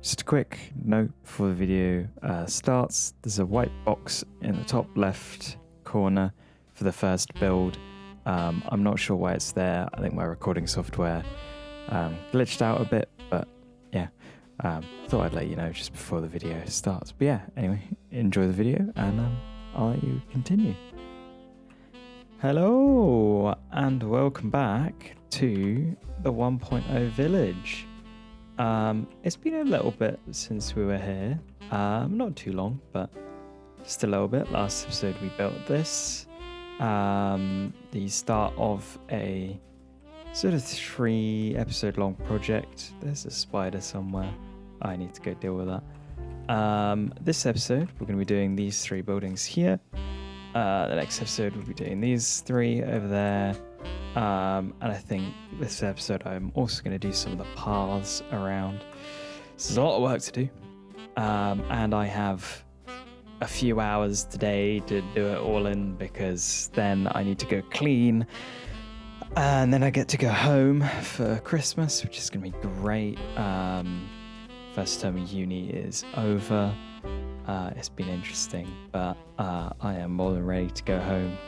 Just a quick note before the video starts. There's a white box in the top left corner for the first build. I'm not sure why it's there. I think my recording software glitched out a bit, but yeah, thought I'd let you know just before the video starts. But yeah, anyway, enjoy the video and I'll let you continue. Hello and welcome back to the 1.0 village. It's been a little bit since we were here. Not too long, but just a little bit. Last episode we built this. The start of a sort of 3 episode long project. There's a spider somewhere. I need to go deal with that. This episode we're going to be doing these 3 buildings here. The next episode we'll be doing these 3 over there. And I think this episode I'm also going to do some of the paths around. So there's a lot of work to do. And I have a few hours today to do it all in because then I need to go clean. And then I get to go home for Christmas, which is going to be great. First term of uni is over. It's been interesting, but I am more than ready to go home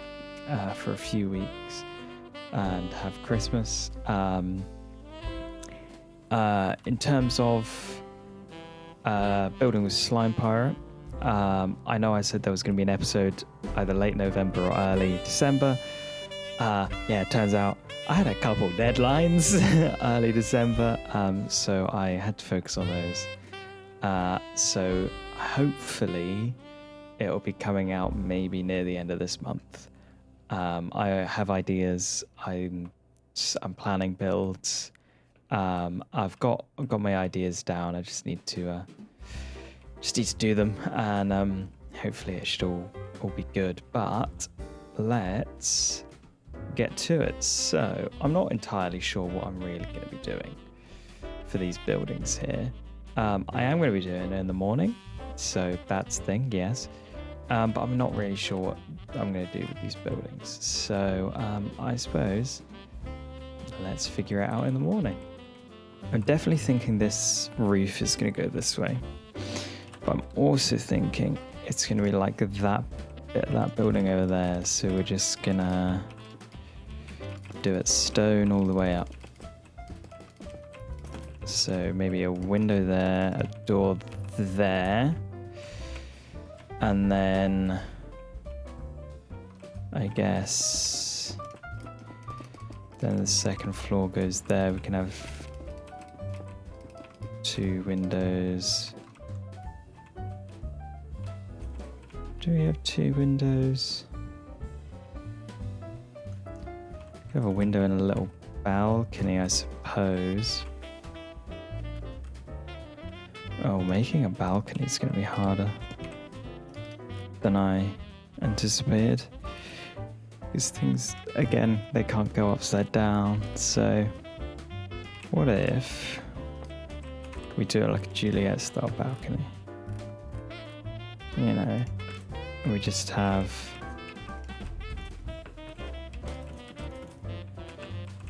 for a few weeks and have Christmas. In terms of building with Slime Pirate, I know I said there was going to be an episode either late November or early December. It turns out I had a couple deadlines early December, so I had to focus on those. So hopefully it'll be coming out maybe near the end of this month. I have ideas. I'm planning builds. I've got my ideas down. I just need to do them, and hopefully it should all be good. But let's get to it. So I'm not entirely sure what I'm really going to be doing for these buildings here. I am going to be doing it in the morning, so that's the thing, yes. But I'm not really sure what I'm going to do with these buildings. So I suppose let's figure it out in the morning. I'm definitely thinking this roof is going to go this way. But I'm also thinking it's going to be like that building over there. So we're just going to do it stone all the way up. So maybe a window there, a door there. And then I guess then the second floor goes there. We can have 2 windows. Do we have 2 windows? We have a window and a little balcony, I suppose. Oh, making a balcony is going to be harder than I anticipated. These things, again, they can't go upside down. So what if we do it like a Juliet style balcony? You know, we just have,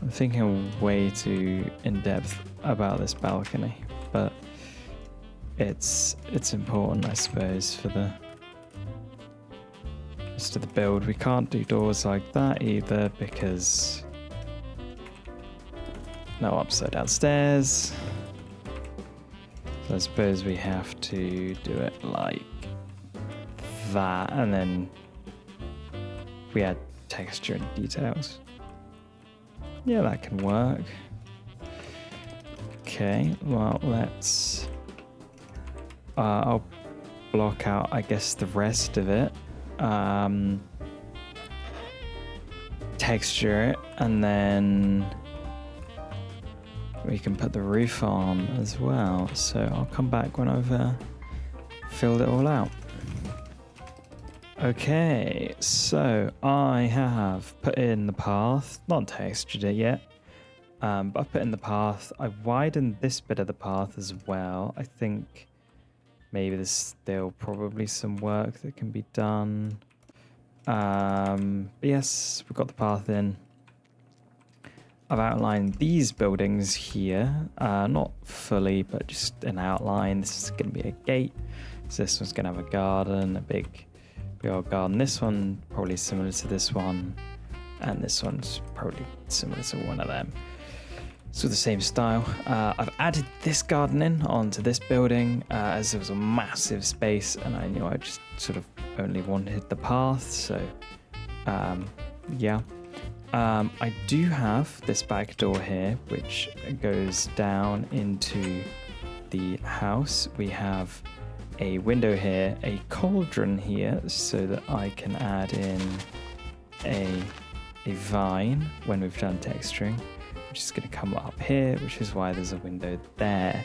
I'm thinking way too in depth about this balcony, but it's important, I suppose, for the rest of the build. We can't do doors like that either because no upside down stairs. So I suppose we have to do it like that, and then we add texture and details. Yeah, that can work. Okay, well, let's I'll block out, I guess, the rest of it. Texture it, and then we can put the roof on as well. So I'll come back when I've filled it all out. Okay, so I have put in the path, not textured it yet, but I've put in the path. I widened this bit of the path as well. I think maybe there's still probably some work that can be done. But yes, we've got the path in. I've outlined these buildings here, not fully, but just an outline. This is going to be a gate. So this one's going to have a garden, a big old garden. This one probably similar to this one, and this one's probably similar to one of them. So the same style. I've added this garden in onto this building as there was a massive space, and I knew I just sort of only wanted the path. So yeah. I do have this back door here, which goes down into the house. We have a window here, a cauldron here, so that I can add in a vine when we've done texturing, which is going to come up here, which is why there's a window there.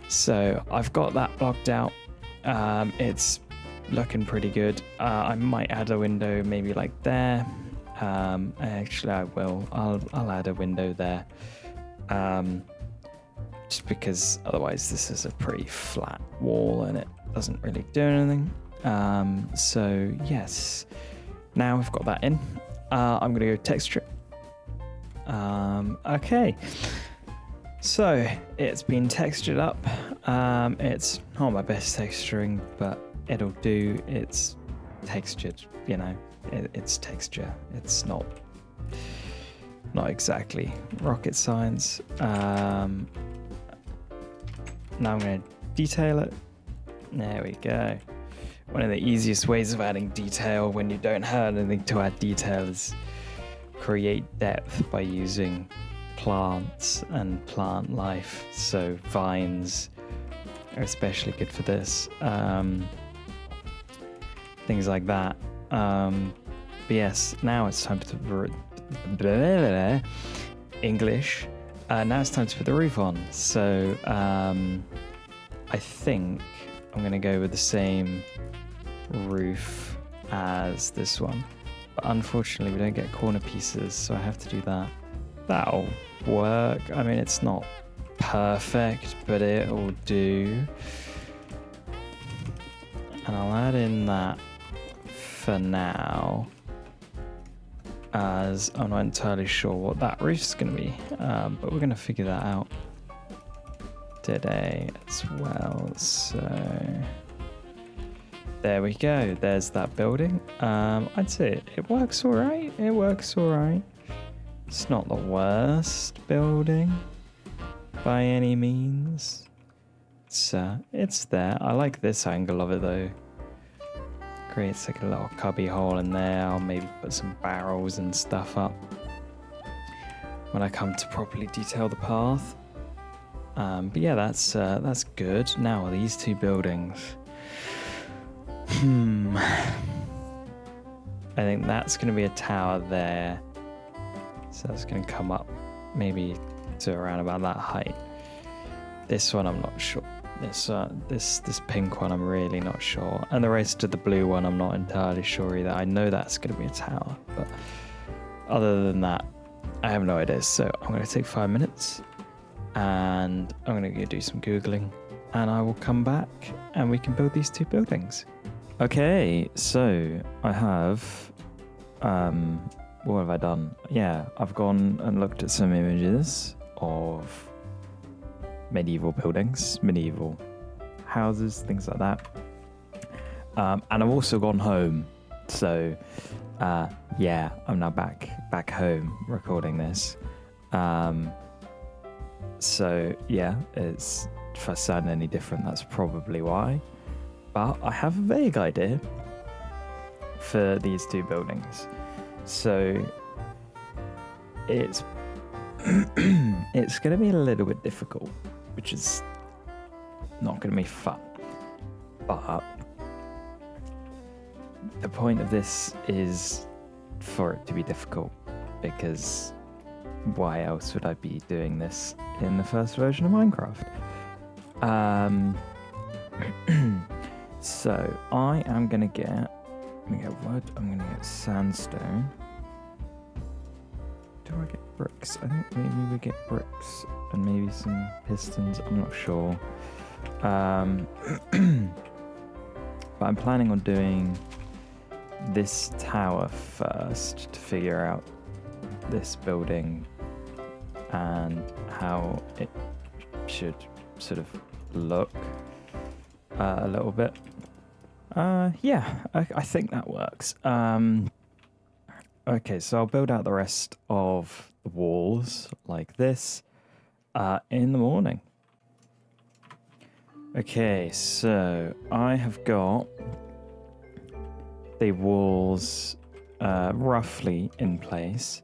So I've got that blocked out. It's looking pretty good. I might add a window maybe like there. Actually I will. I'll add a window there. Just because otherwise this is a pretty flat wall and it doesn't really do anything. So yes, now we've got that in. I'm gonna go texture it. Okay, so it's been textured up. It's not my best texturing, but it'll do. It's textured, you know. It's texture. It's not exactly rocket science. Now I'm going to detail it. There we go. One of the easiest ways of adding detail when you don't have anything to add detail is create depth by using plants and plant life. So vines are especially good for this. Things like that. But yes, now it's time to English. Now it's time to put the roof on. So I think I'm going to go with the same roof as this one. But unfortunately, we don't get corner pieces, so I have to do that. That'll work. I mean, it's not perfect, but it'll do. And I'll add in that for now, as I'm not entirely sure what that roof's going to be, but we're going to figure that out today as well. So there we go. There's that building. I'd say it works all right. It works all right. It's not the worst building by any means. It's there. I like this angle of it though. Creates like a little cubby hole in there. I'll maybe put some barrels and stuff up when I come to properly detail the path. But yeah, that's good. Now these two buildings. I think that's going to be a tower there. So that's going to come up maybe to around about that height. This one I'm not sure. This pink one I'm really not sure, and the rest of the blue one I'm not entirely sure either. I know that's going to be a tower, but other than that I have no idea. So I'm going to take 5 minutes and I'm going to go do some googling, and I will come back and we can build these two buildings. Okay, so I have what have I done? Yeah, I've gone and looked at some images of medieval buildings, medieval houses, things like that. And I've also gone home. So yeah, I'm now back home recording this. So yeah, it's, if I sound any different, that's probably why. But I have a vague idea for these two buildings. So it's it's going to be a little bit difficult, which is not going to be fun. But the point of this is for it to be difficult, because why else would I be doing this in the first version of Minecraft? So I am going to get wood, I'm going to get sandstone. Do I get bricks? I think maybe we get bricks and maybe some pistons. I'm not sure. But I'm planning on doing this tower first to figure out this building and how it should sort of look a little bit. Yeah, I think that works. Okay, so I'll build out the rest of the walls like this in the morning. Okay, so I have got the walls roughly in place.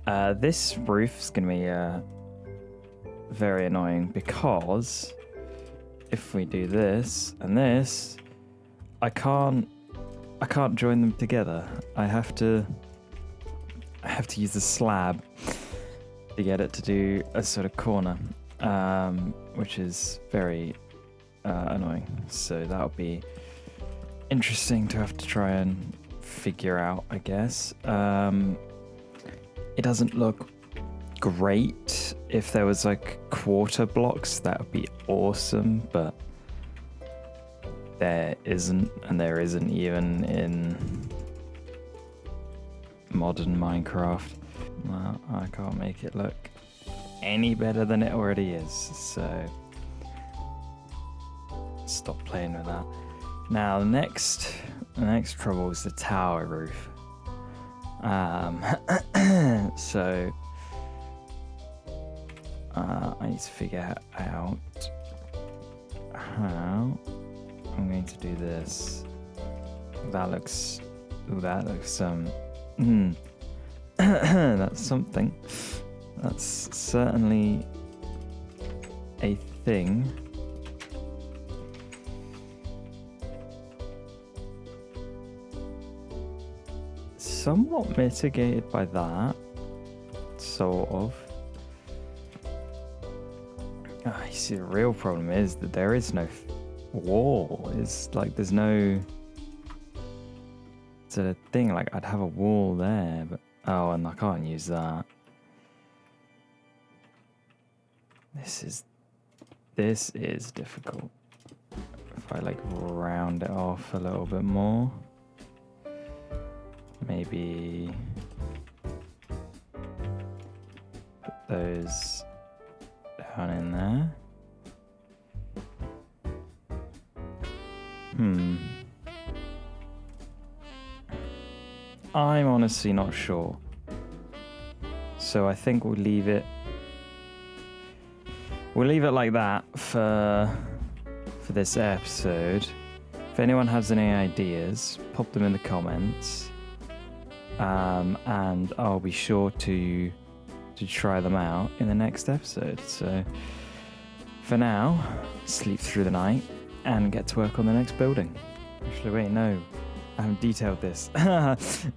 This roof is going to be very annoying because if we do this and this, I can't join them together. I have to use the slab to get it to do a sort of corner, which is very annoying. So that'll be interesting to have to try and figure out, I guess. It doesn't look great. If there was like quarter blocks, that would be awesome, but there isn't, and there isn't even in modern Minecraft. Well, I can't make it look any better than it already is, so stop playing with that. Now the next trouble is the tower roof. So I need to figure out how I'm going to do this. That looks that's something. That's certainly a thing. Somewhat mitigated by that, sort of. You see, the real problem is that there is no wall. It's like there's no sort of thing. Like I'd have a wall there, but and I can't use that. This is difficult. If I like round it off a little bit more. Maybe put those down in there. I'm honestly not sure. So I think we'll leave it like that for this episode. If anyone has any ideas, pop them in the comments. And I'll be sure to try them out in the next episode. So for now, sleep through the night and get to work on the next building. Actually, wait, no, I haven't detailed this.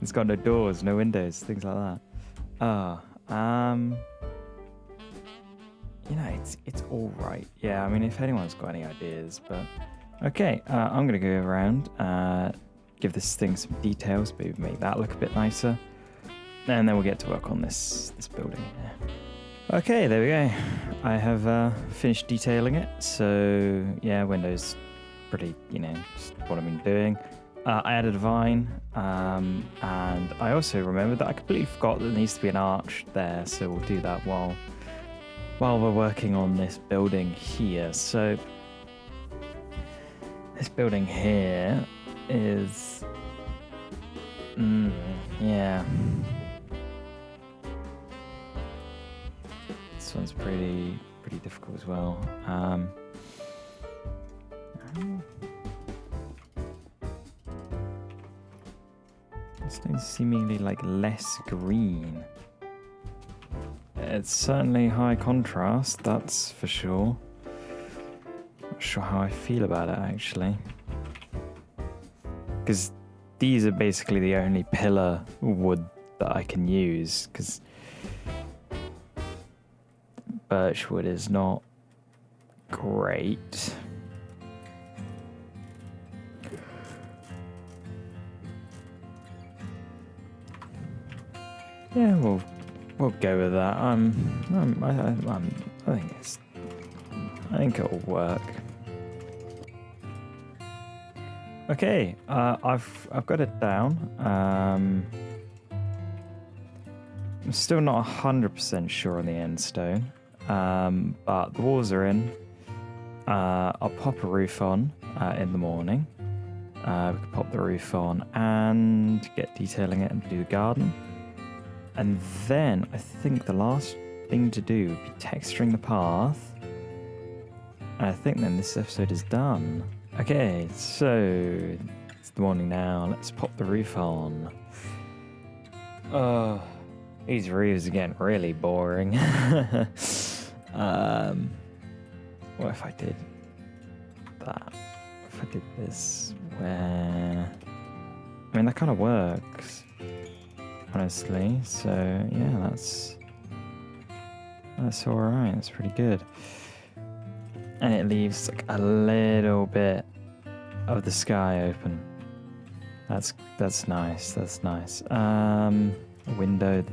It's got no doors, no windows, things like that. It's all right. Yeah, I mean, if anyone's got any ideas, but okay, I'm gonna go around. Give this thing some details, maybe make that look a bit nicer, and then we'll get to work on this building. Okay, there we go. I have finished detailing it. So yeah, windows, pretty, just what I've been doing. I added a vine, and I also remembered that I completely forgot that there needs to be an arch there. So we'll do that while we're working on this building here. So this building here is yeah, this one's pretty difficult as well. This thing's seemingly like less green. It's certainly high contrast, that's for sure. Not sure how I feel about it actually, because these are basically the only pillar wood that I can use, because birch wood is not great. Yeah, we'll go with that. I think it'll work. Okay, I've got it down. I'm still not 100% sure on the end stone, but the walls are in. I'll pop a roof on in the morning. We can pop the roof on and get detailing it and do the garden. And then I think the last thing to do would be texturing the path. And I think then this episode is done. Okay, so it's the morning now. Let's pop the roof on. Oh, these roofs are getting really boring. What if I did that? If I did this, where... I mean, that kind of works, honestly. So, yeah, that's alright. That's pretty good. And it leaves like a little bit of the sky open. That's nice. That's nice. Window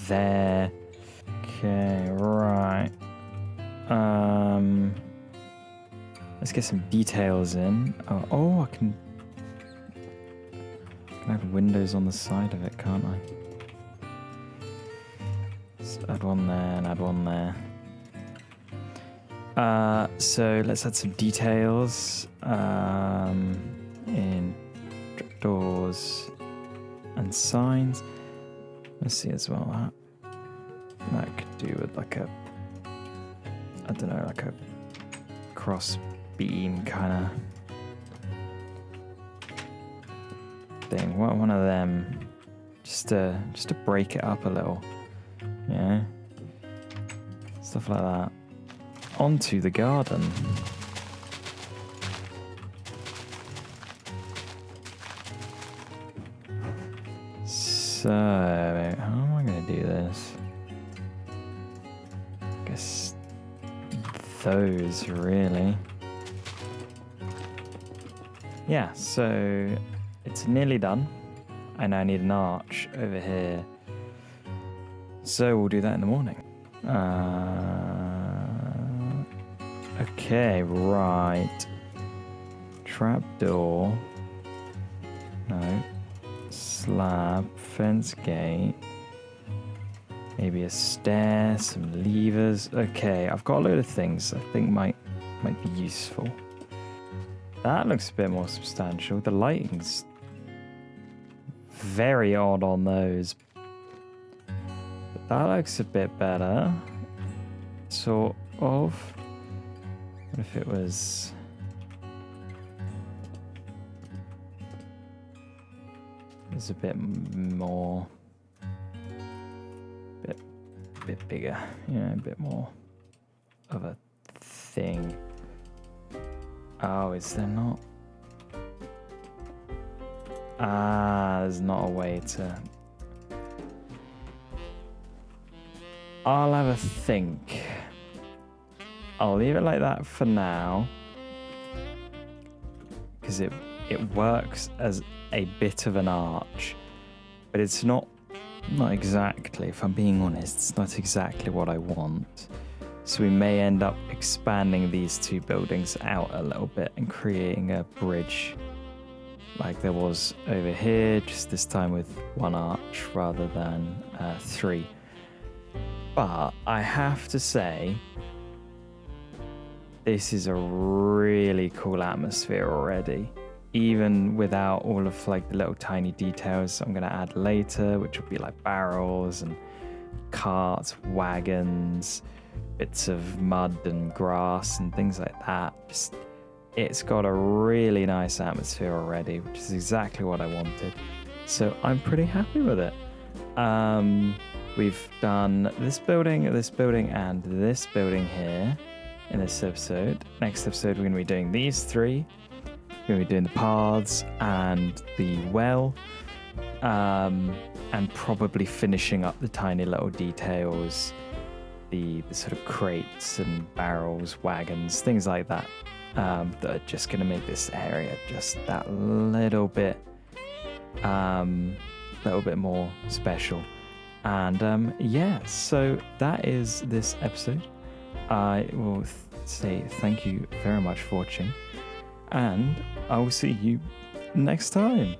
there. Okay, right. Let's get some details in. Oh, I can have windows on the side of it, can't I? Let's add one there and add one there. So let's add some details in doors and signs. Let's see as well. That could do with like a, I don't know, like a cross beam kind of thing. One of them, just to break it up a little, yeah, stuff like that. Onto the garden. So, how am I going to do this? I guess those, really. Yeah, so it's nearly done. I now need an arch over here. So we'll do that in the morning. Okay, right. Trapdoor. No. Slab. Fence gate. Maybe a stair. Some levers. Okay, I've got a load of things I think might be useful. That looks a bit more substantial. The lighting's very odd on those. But that looks a bit better. Sort of. What if it was... It's a bit more... Bit bigger. Yeah, a bit more of a thing. Oh, is there not? There's not a way to... I'll have a think. I'll leave it like that for now, because it works as a bit of an arch, but it's not exactly, if I'm being honest, it's not exactly what I want. So we may end up expanding these two buildings out a little bit and creating a bridge like there was over here, just this time with one arch rather than three. But I have to say, this is a really cool atmosphere already, even without all of like the little tiny details I'm going to add later, which will be like barrels and carts, wagons, bits of mud and grass and things like that. Just, it's got a really nice atmosphere already, which is exactly what I wanted. So I'm pretty happy with it. We've done this building, and this building here in this episode. Next episode, we're going to be doing these three. We're going to be doing the paths and the well, and probably finishing up the tiny little details, the sort of crates and barrels, wagons, things like that, that are just going to make this area just that little bit more special. And yeah, so that is this episode. I will say thank you very much for watching, and I will see you next time.